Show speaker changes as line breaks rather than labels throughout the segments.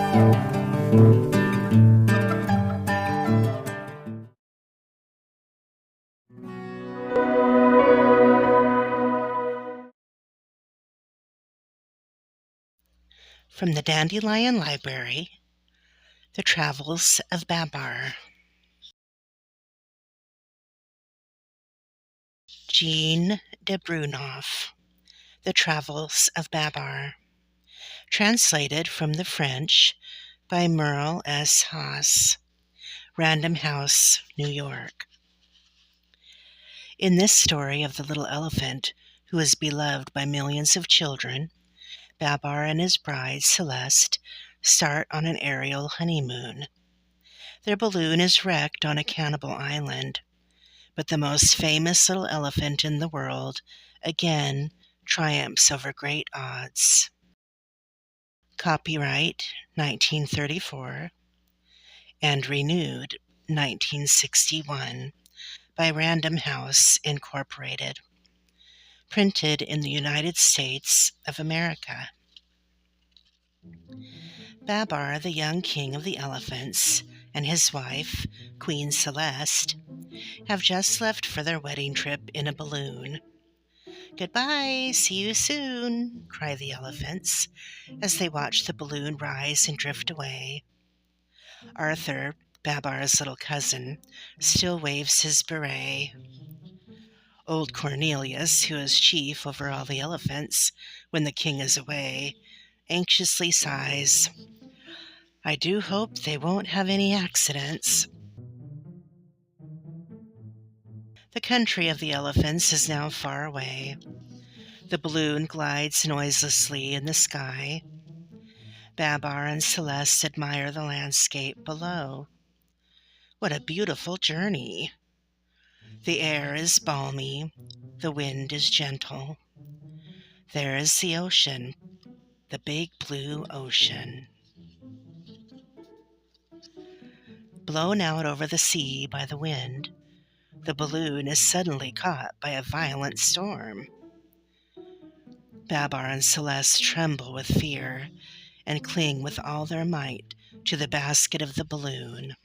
From the Dandelion Library, The Travels of Babar. Jean De Brunhoff, The Travels of Babar. Translated from the French by Merle S. Haas, Random House, New York. In this story of the little elephant who is beloved by millions of children, Babar and his bride, Celeste, start on an aerial honeymoon. Their balloon is wrecked on a cannibal island, but the most famous little elephant in the world again triumphs over great odds. Copyright 1934 and renewed 1961 by Random House Incorporated. Printed in the United States of America. Babar, the young king of the elephants, and his wife, Queen Celeste, have just left for their wedding trip in a balloon. "Goodbye, see you soon," cry the elephants as they watch the balloon rise and drift away. Arthur, Babar's little cousin, still waves his beret. Old Cornelius, who is chief over all the elephants when the king is away, anxiously sighs, "I do hope they won't have any accidents." The country of the elephants is now far away. The balloon glides noiselessly in the sky. Babar and Celeste admire the landscape below. What a beautiful journey! The air is balmy, the wind is gentle. There is the ocean, the big blue ocean. Blown out over the sea by the wind, the balloon is suddenly caught by a violent storm. Babar and Celeste tremble with fear and cling with all their might to the basket of the balloon.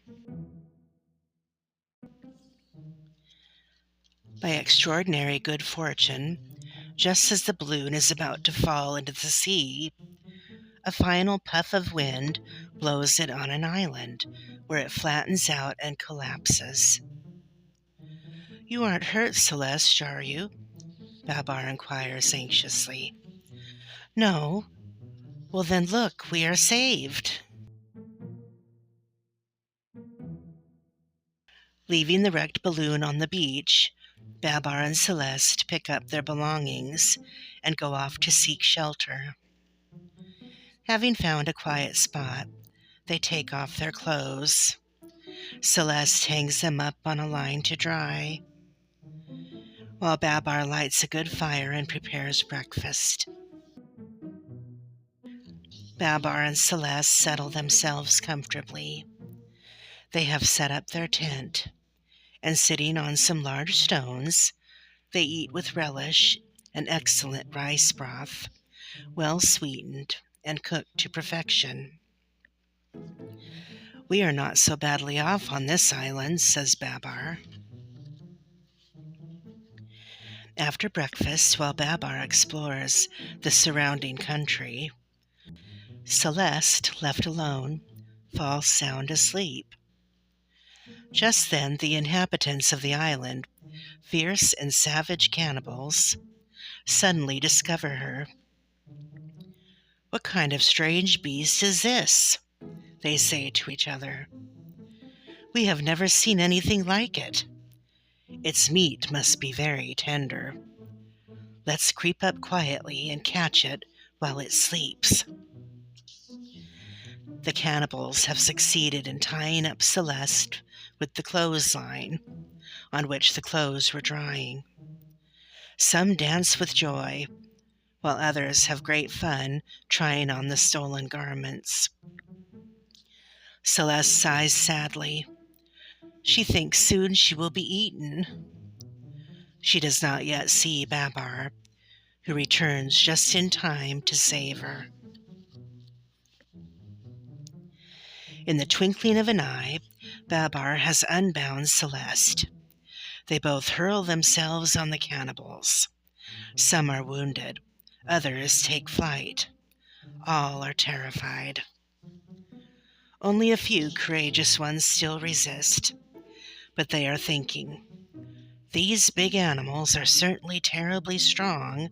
By extraordinary good fortune, just as the balloon is about to fall into the sea, a final puff of wind blows it on an island, where it flattens out and collapses. "You aren't hurt, Celeste, are you?" Babar inquires anxiously. "No." "Well, then look, we are saved." Leaving the wrecked balloon on the beach, Babar and Celeste pick up their belongings and go off to seek shelter. Having found a quiet spot, they take off their clothes. Celeste hangs them up on a line to dry, while Babar lights a good fire and prepares breakfast. Babar and Celeste settle themselves comfortably. They have set up their tent, and sitting on some large stones, they eat with relish an excellent rice broth, well sweetened and cooked to perfection. "We are not so badly off on this island," says Babar. After breakfast, while Babar explores the surrounding country, Celeste, left alone, falls sound asleep. Just then the inhabitants of the island, fierce and savage cannibals, suddenly discover her. "What kind of strange beast is this?" they say to each other. "We have never seen anything like it. Its meat must be very tender. Let's creep up quietly and catch it while it sleeps." The cannibals have succeeded in tying up Celeste with the clothesline on which the clothes were drying. Some dance with joy, while others have great fun trying on the stolen garments. Celeste sighs sadly. She thinks soon she will be eaten. She does not yet see Babar, who returns just in time to save her. In the twinkling of an eye, Babar has unbound Celeste. They both hurl themselves on the cannibals. Some are wounded, others take flight. All are terrified. Only a few courageous ones still resist, but they are thinking, these big animals are certainly terribly strong,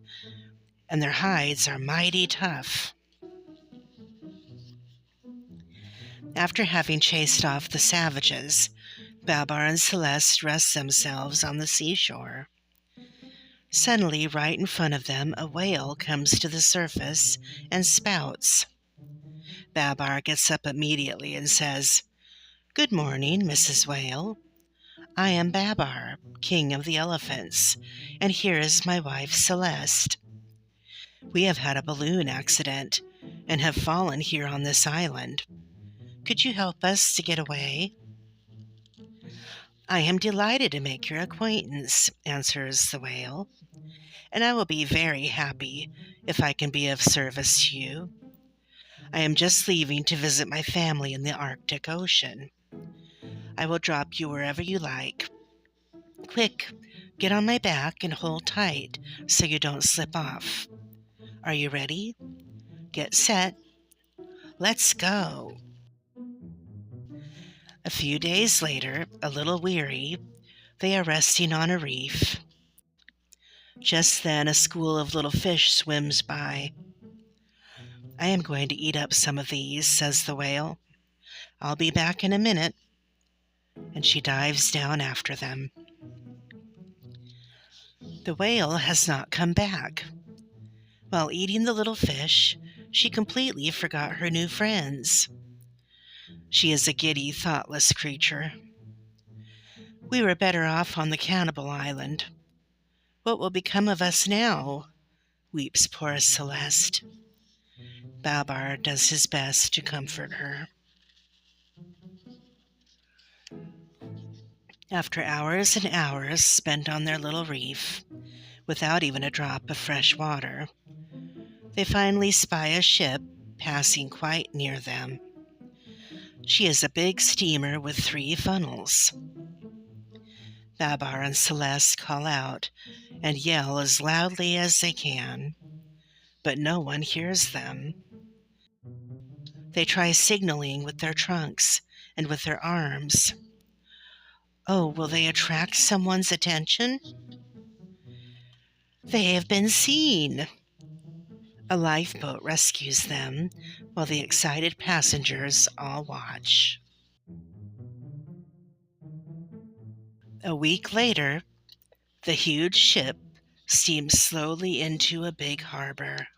and their hides are mighty tough. After having chased off the savages, Babar and Celeste rest themselves on the seashore. Suddenly, right in front of them, a whale comes to the surface and spouts. Babar gets up immediately and says, "Good morning, Mrs. Whale. I am Babar, king of the elephants, and here is my wife Celeste. We have had a balloon accident and have fallen here on this island. Could you help us to get away?" "I am delighted to make your acquaintance," answers the whale, "and I will be very happy if I can be of service to you. I am just leaving to visit my family in the Arctic Ocean. I will drop you wherever you like. Quick, get on my back and hold tight so you don't slip off. Are you ready? Get set. Let's go." A few days later, a little weary, they are resting on a reef. Just then a school of little fish swims by. "I am going to eat up some of these," says the whale. "I'll be back in a minute." And she dives down after them. The whale has not come back. While eating the little fish, she completely forgot her new friends. She is a giddy, thoughtless creature. "We were better off on the cannibal island. What will become of us now?" weeps poor Celeste. Babar does his best to comfort her. After hours and hours spent on their little reef, without even a drop of fresh water, they finally spy a ship passing quite near them. She is a big steamer with 3 funnels. Babar and Celeste call out and yell as loudly as they can, but no one hears them. They try signaling with their trunks and with their arms. Oh, will they attract someone's attention? They have been seen. A lifeboat rescues them while the excited passengers all watch. A week later, the huge ship steams slowly into a big harbor.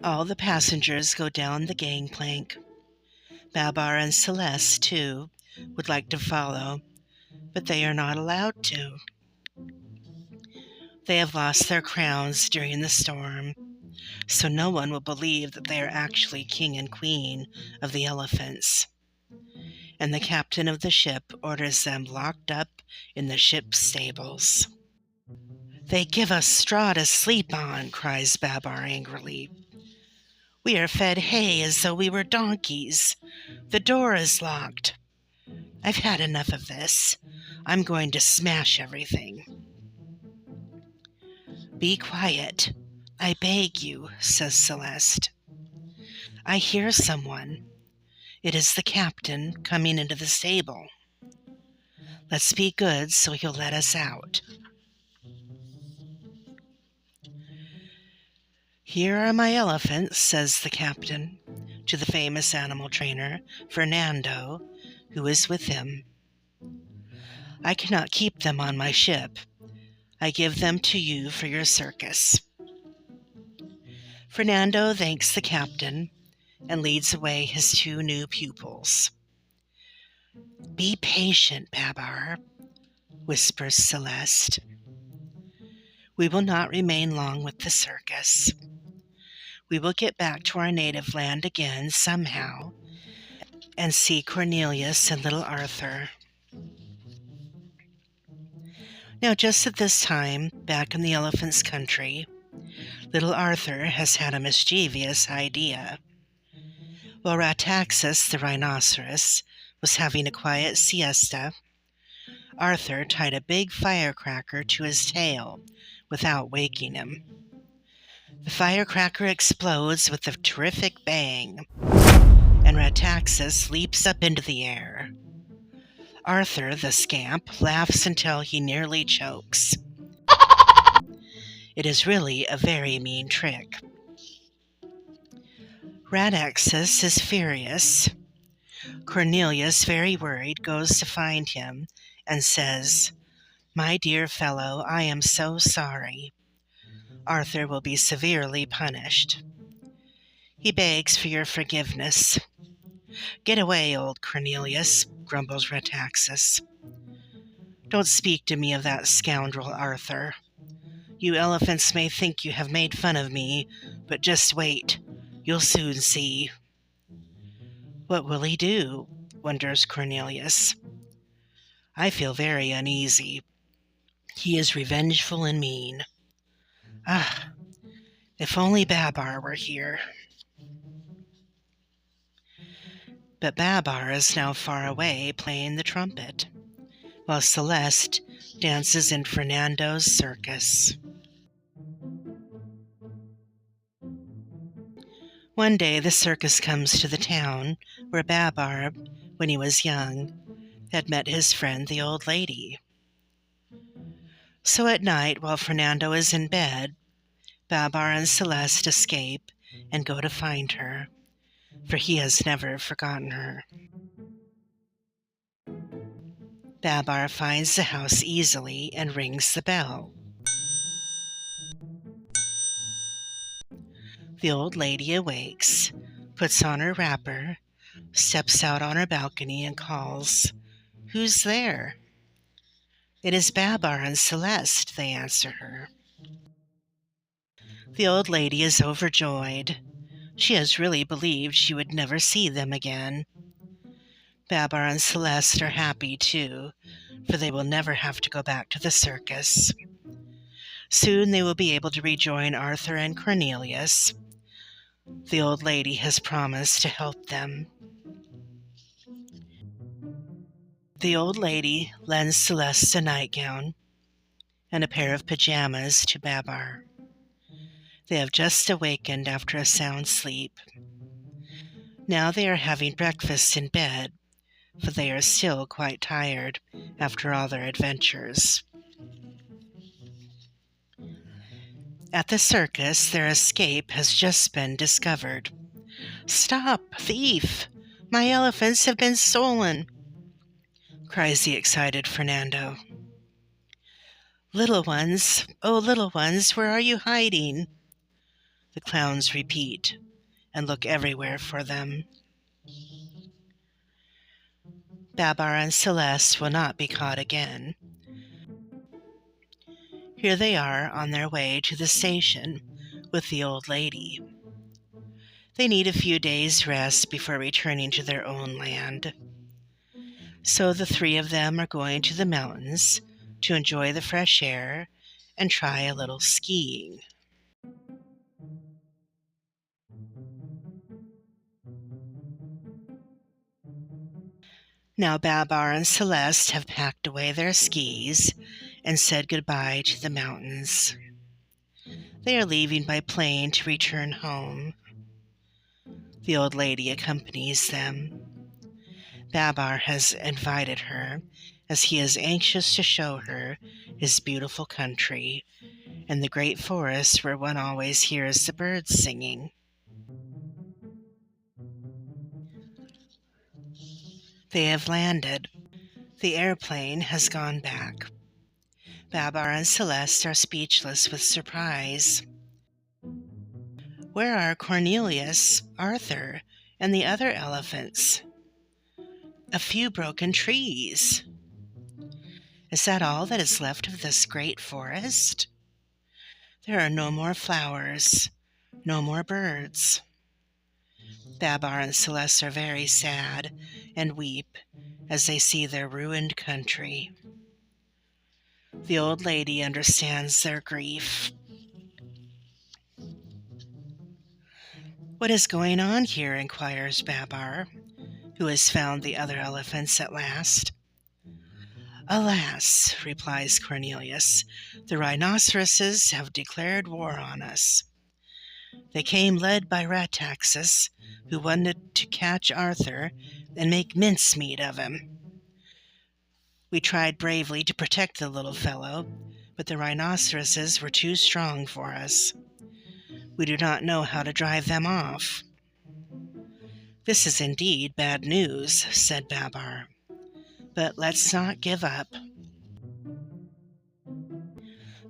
All the passengers go down the gangplank. Babar and Celeste, too, would like to follow, but they are not allowed to. They have lost their crowns during the storm, so no one will believe that they are actually king and queen of the elephants. And the captain of the ship orders them locked up in the ship's stables. "They give us straw to sleep on," cries Babar angrily. "We are fed hay as though we were donkeys. The door is locked. I've had enough of this. I'm going to smash everything." "Be quiet, I beg you," says Celeste. "I hear someone. It is the captain coming into the stable. Let's be good so he'll let us out." "Here are my elephants," says the captain to the famous animal trainer, Fernando, who is with him. "I cannot keep them on my ship. I give them to you for your circus." Fernando thanks the captain and leads away his 2 new pupils. "Be patient, Babar," whispers Celeste. "We will not remain long with the circus. We will get back to our native land again somehow and see Cornelius and little Arthur." Now, just at this time, back in the elephant's country, little Arthur has had a mischievous idea. While Rataxis, the rhinoceros, was having a quiet siesta, Arthur tied a big firecracker to his tail without waking him. The firecracker explodes with a terrific bang, and Rataxis leaps up into the air. Arthur, the scamp, laughs until he nearly chokes. It is really a very mean trick. Rataxis is furious. Cornelius, very worried, goes to find him and says, "My dear fellow, I am so sorry. Arthur will be severely punished. He begs for your forgiveness." "Get away, old Cornelius," grumbles Rataxis. "Don't speak to me of that scoundrel Arthur. You elephants may think you have made fun of me, but just wait. You'll soon see." "What will he do?" wonders Cornelius. "I feel very uneasy. He is revengeful and mean. Ah, if only Babar were here." But Babar is now far away playing the trumpet, while Celeste dances in Fernando's circus. One day the circus comes to the town where Babar, when he was young, had met his friend the old lady. So at night, while Fernando is in bed, Babar and Celeste escape and go to find her, for he has never forgotten her. Babar finds the house easily and rings the bell. The old lady awakes, puts on her wrapper, steps out on her balcony and calls, "Who's there?" "It is Babar and Celeste," they answer her. The old lady is overjoyed. She has really believed she would never see them again. Babar and Celeste are happy too, for they will never have to go back to the circus. Soon they will be able to rejoin Arthur and Cornelius. The old lady has promised to help them. The old lady lends Celeste a nightgown and a pair of pajamas to Babar. They have just awakened after a sound sleep. Now they are having breakfast in bed, for they are still quite tired after all their adventures. At the circus, their escape has just been discovered. "Stop, thief! My elephants have been stolen!" cries the excited Fernando. "Little ones, oh little ones, where are you hiding?" the clowns repeat and look everywhere for them. Babar and Celeste will not be caught again. Here they are on their way to the station with the old lady. They need a few days' rest before returning to their own land. So the three of them are going to the mountains to enjoy the fresh air and try a little skiing. Now Babar and Celeste have packed away their skis and said goodbye to the mountains. They are leaving by plane to return home. The old lady accompanies them. Babar has invited her, as he is anxious to show her his beautiful country and the great forest where one always hears the birds singing. They have landed. The airplane has gone back. Babar and Celeste are speechless with surprise. Where are Cornelius, Arthur, and the other elephants? A few broken trees. Is that all that is left of this great forest? There are no more flowers, no more birds. Babar and Celeste are very sad and weep as they see their ruined country. The old lady understands their grief. "What is going on here?" inquires Babar, who has found the other elephants at last. "Alas," replies Cornelius, "the rhinoceroses have declared war on us. They came led by Rataxis, who wanted to catch Arthur and make mincemeat of him. We tried bravely to protect the little fellow, but the rhinoceroses were too strong for us. We do not know how to drive them off." "This is indeed bad news," said Babar, "but let's not give up."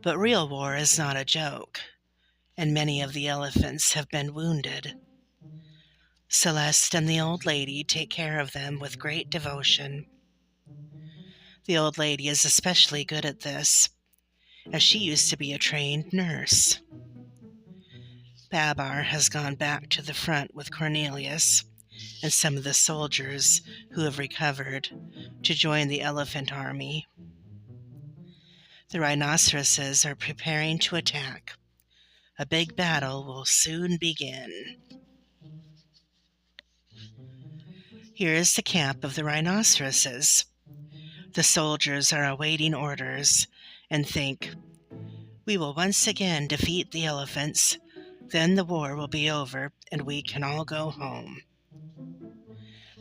But real war is not a joke, and many of the elephants have been wounded. Celeste and the old lady take care of them with great devotion. The old lady is especially good at this, as she used to be a trained nurse. Babar has gone back to the front with Cornelius and some of the soldiers who have recovered to join the elephant army. The rhinoceroses are preparing to attack. A big battle will soon begin. Here is the camp of the rhinoceroses. The soldiers are awaiting orders and think, "We will once again defeat the elephants. Then the war will be over and we can all go home."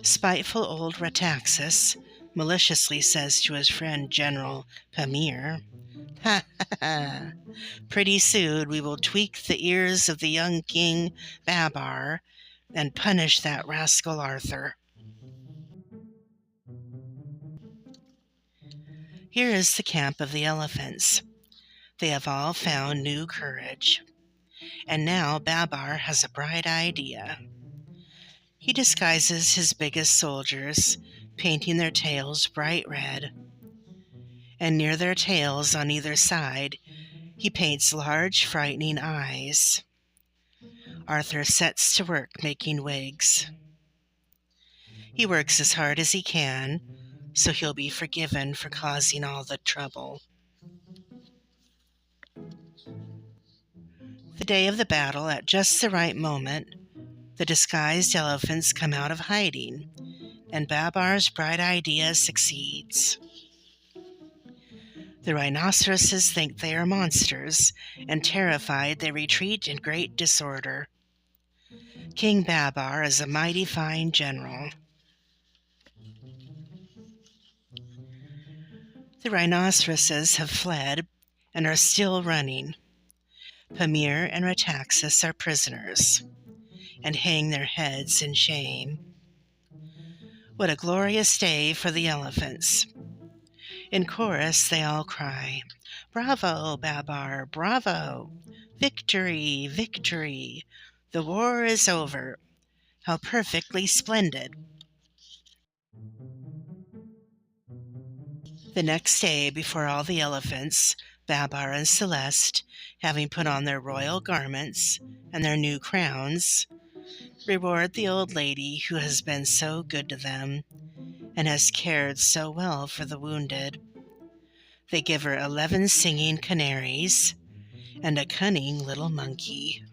Spiteful old Rataxis maliciously says to his friend General Pamir, "Ha ha ha! Pretty soon we will tweak the ears of the young king Babar and punish that rascal Arthur." Here is the camp of the elephants. They have all found new courage. And now Babar has a bright idea. He disguises his biggest soldiers, painting their tails bright red. And near their tails on either side, he paints large, frightening eyes. Arthur sets to work making wigs. He works as hard as he can, so he'll be forgiven for causing all the trouble. The day of the battle, at just the right moment, the disguised elephants come out of hiding, and Babar's bright idea succeeds. The rhinoceroses think they are monsters, and terrified they retreat in great disorder. King Babar is a mighty fine general. The rhinoceroses have fled and are still running. Pamir and Rataxis are prisoners and hang their heads in shame. What a glorious day for the elephants! In chorus, they all cry, "Bravo, Babar, bravo! Victory, victory! The war is over! How perfectly splendid!" The next day, before all the elephants, Babar and Celeste, having put on their royal garments and their new crowns, reward the old lady who has been so good to them and has cared so well for the wounded. They give her 11 singing canaries and a cunning little monkey.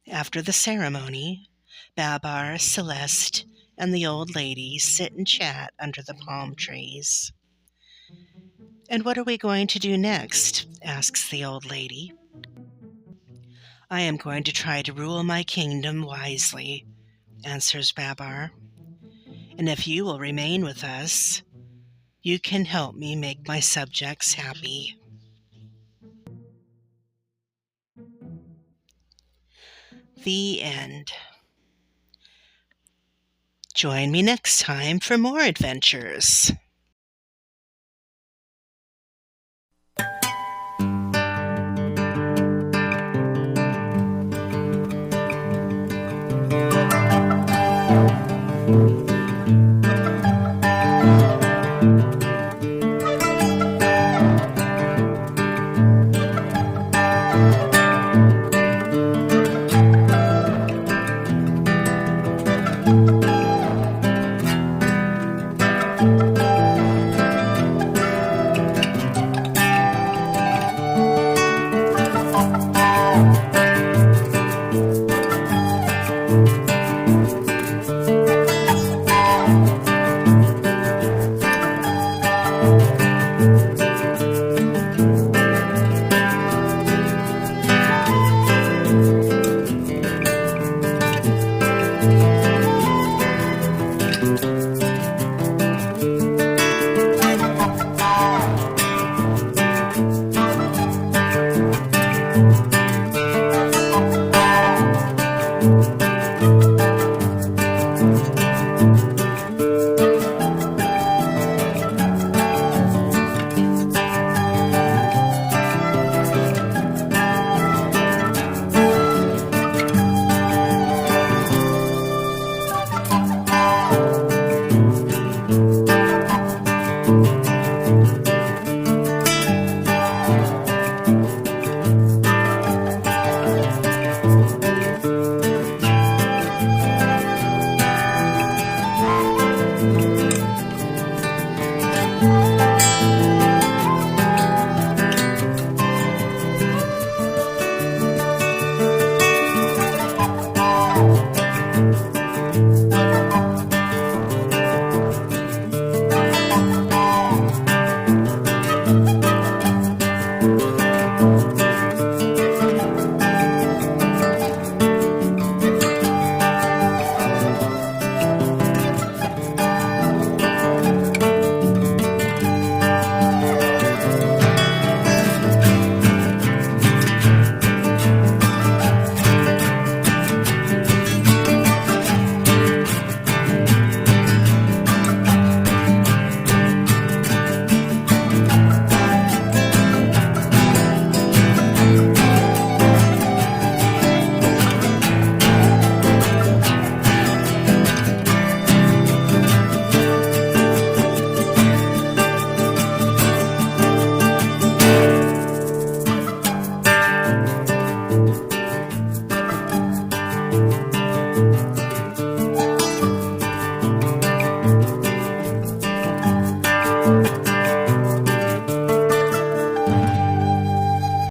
After the ceremony, Babar, Celeste, and the old lady sit and chat under the palm trees. "And what are we going to do next?" asks the old lady. "I am going to try to rule my kingdom wisely," answers Babar. "And if you will remain with us, you can help me make my subjects happy." The end. Join me next time for more adventures.